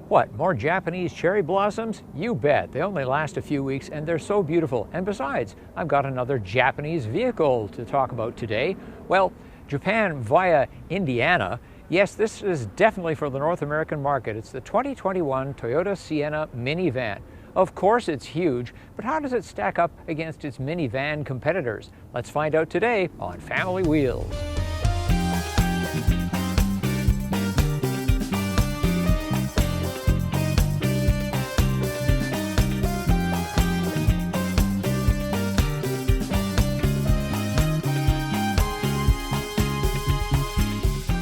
What, more Japanese cherry blossoms? You bet. They only last a few weeks and they're so beautiful. And besides, I've got another Japanese vehicle to talk about today. Well, Japan via Indiana. Yes, this is definitely for the North American market. It's the 2021 Toyota Sienna minivan. Of course it's huge, but how does it stack up against its minivan competitors? Let's find out today on Family Wheels.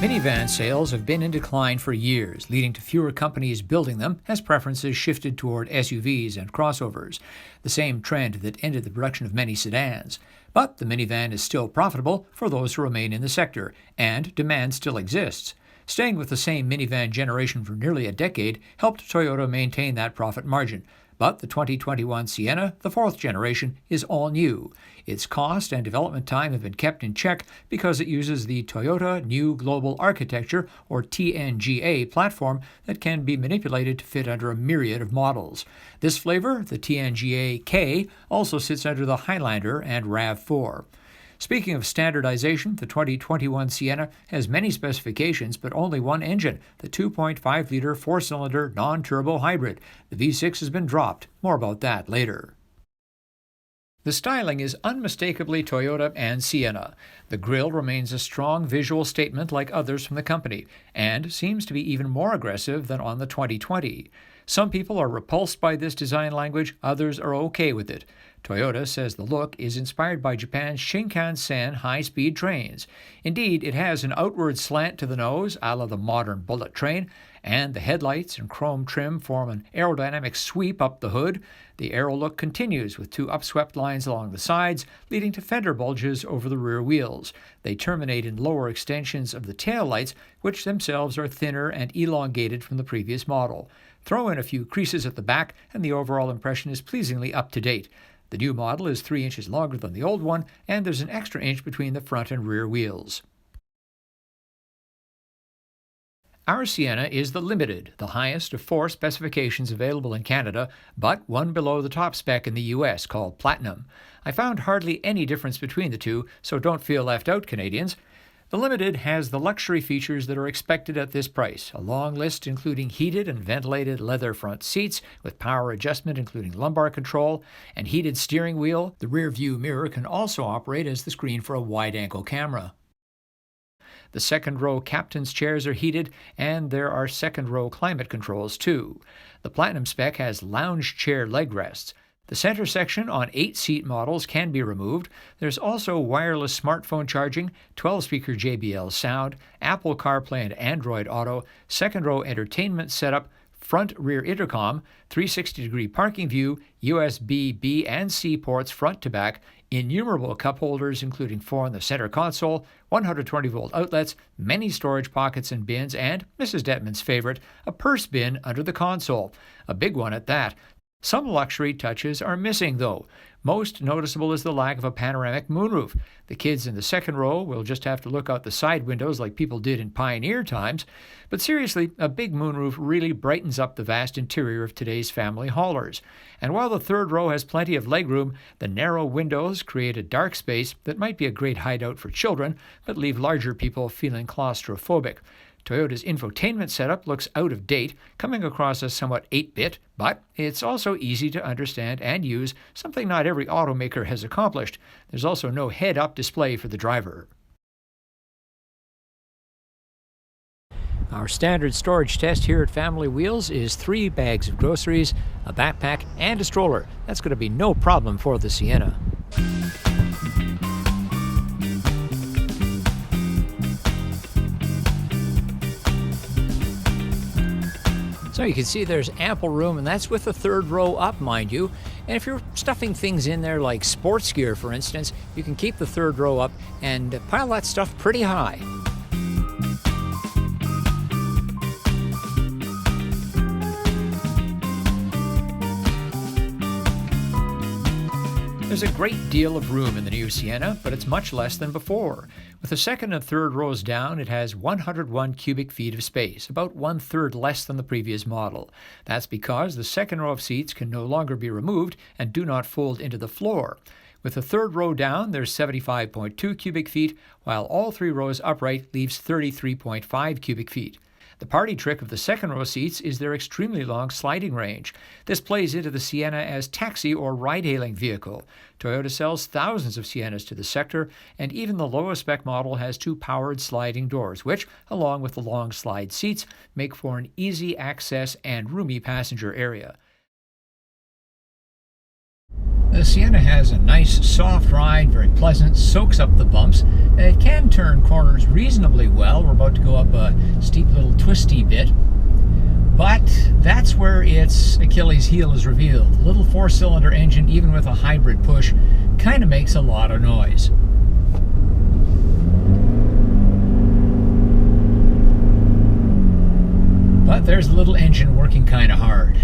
Minivan sales have been in decline for years, leading to fewer companies building them as preferences shifted toward SUVs and crossovers, the same trend that ended the production of many sedans. But the minivan is still profitable for those who remain in the sector, and demand still exists. Staying with the same minivan generation for nearly a decade helped Toyota maintain that profit margin. But the 2021 Sienna, the fourth generation, is all new. Its cost and development time have been kept in check because it uses the Toyota New Global Architecture, or TNGA, platform that can be manipulated to fit under a myriad of models. This flavor, the TNGA K, also sits under the Highlander and RAV4. Speaking of standardization, the 2021 Sienna has many specifications but only one engine, the 2.5-liter four-cylinder non-turbo hybrid. The V6 has been dropped. More about that later. The styling is unmistakably Toyota and Sienna. The grille remains a strong visual statement like others from the company, and seems to be even more aggressive than on the 2020. Some people are repulsed by this design language, others are okay with it. Toyota says the look is inspired by Japan's Shinkansen high-speed trains. Indeed, it has an outward slant to the nose, a la the modern bullet train, and the headlights and chrome trim form an aerodynamic sweep up the hood. The aero look continues with two upswept lines along the sides, leading to fender bulges over the rear wheels. They terminate in lower extensions of the taillights, which themselves are thinner and elongated from the previous model. Throw in a few creases at the back, and the overall impression is pleasingly up to date. The new model is 3 inches longer than the old one, and there's an extra inch between the front and rear wheels. Our Sienna is the Limited, the highest of 4 specifications available in Canada, but one below the top spec in the US, called Platinum. I found hardly any difference between the two, so don't feel left out, Canadians. The Limited has the luxury features that are expected at this price, a long list including heated and ventilated leather front seats with power adjustment including lumbar control and heated steering wheel. The rear view mirror can also operate as the screen for a wide-angle camera. The second-row captain's chairs are heated, and there are second-row climate controls too. The Platinum spec has lounge chair leg rests. The center section on 8-seat models can be removed. There's also wireless smartphone charging, 12-speaker JBL sound, Apple CarPlay and Android Auto, second-row entertainment setup, front-rear intercom, 360-degree parking view, USB B and C ports front to back, innumerable cup holders including 4 in the center console, 120-volt outlets, many storage pockets and bins, and, Mrs. Detman's favorite, a purse bin under the console. A big one at that. Some luxury touches are missing, though. Most noticeable is the lack of a panoramic moonroof. The kids in the second row will just have to look out the side windows like people did in pioneer times. But seriously, a big moonroof really brightens up the vast interior of today's family haulers. And while the third row has plenty of legroom, the narrow windows create a dark space that might be a great hideout for children, but leave larger people feeling claustrophobic. Toyota's infotainment setup looks out of date, coming across as somewhat 8-bit, but it's also easy to understand and use, something not every automaker has accomplished. There's also no head-up display for the driver. Our standard storage test here at Family Wheels is 3 bags of groceries, a backpack, and a stroller. That's going to be no problem for the Sienna. So you can see there's ample room, and that's with the third row up, mind you. And if you're stuffing things in there like sports gear, for instance, you can keep the third row up and pile that stuff pretty high. There's a great deal of room in the new Sienna, but it's much less than before. With the second and third rows down, it has 101 cubic feet of space, about one-third less than the previous model. That's because the second row of seats can no longer be removed and do not fold into the floor. With the third row down, there's 75.2 cubic feet, while all three rows upright leaves 33.5 cubic feet. The party trick of the second row seats is their extremely long sliding range. This plays into the Sienna as taxi or ride-hailing vehicle. Toyota sells thousands of Siennas to the sector, and even the lowest spec model has two powered sliding doors, which, along with the long slide seats, make for an easy access and roomy passenger area. The Sienna has a nice soft ride, very pleasant, soaks up the bumps. It can turn corners reasonably well. We're about to go up a steep little twisty bit. But that's where its Achilles heel is revealed. The little four-cylinder engine, even with a hybrid push, kind of makes a lot of noise. But there's the little engine working kind of hard.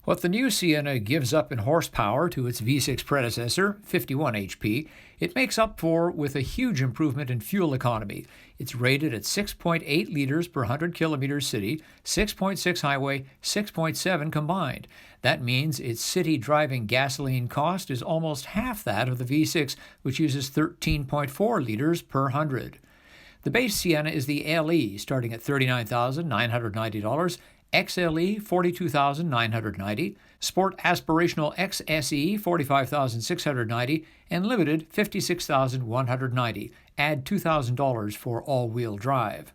What the new Sienna gives up in horsepower to its V6 predecessor, 51 HP, it makes up for with a huge improvement in fuel economy. It's rated at 6.8 liters per 100 kilometers city, 6.6 highway, 6.7 combined. That means its city driving gasoline cost is almost half that of the V6, which uses 13.4 liters per 100. The base Sienna is the LE, starting at $39,990, XLE $42,990, Sport Aspirational XSE $45,690, and Limited $56,190. Add $2,000 for all-wheel drive.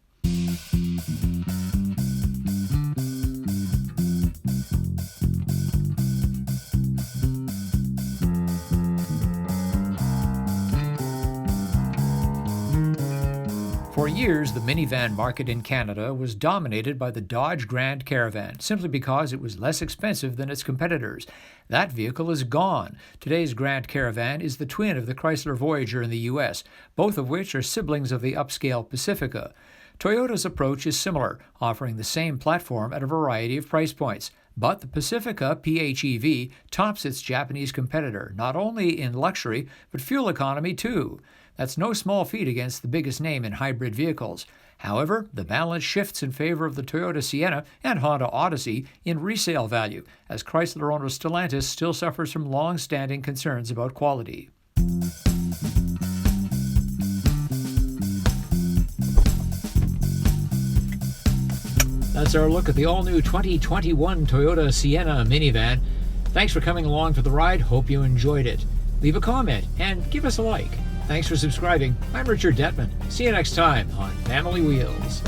For years, the minivan market in Canada was dominated by the Dodge Grand Caravan, simply because it was less expensive than its competitors. That vehicle is gone. Today's Grand Caravan is the twin of the Chrysler Voyager in the U.S., both of which are siblings of the upscale Pacifica. Toyota's approach is similar, offering the same platform at a variety of price points. But the Pacifica PHEV tops its Japanese competitor, not only in luxury, but fuel economy too. That's no small feat against the biggest name in hybrid vehicles. However, the balance shifts in favor of the Toyota Sienna and Honda Odyssey in resale value, as Chrysler owner Stellantis still suffers from long-standing concerns about quality. That's our look at the all-new 2021 Toyota Sienna minivan. Thanks for coming along for the ride. Hope you enjoyed it. Leave a comment and give us a like. Thanks for subscribing. I'm Richard Detman. See you next time on Family Wheels.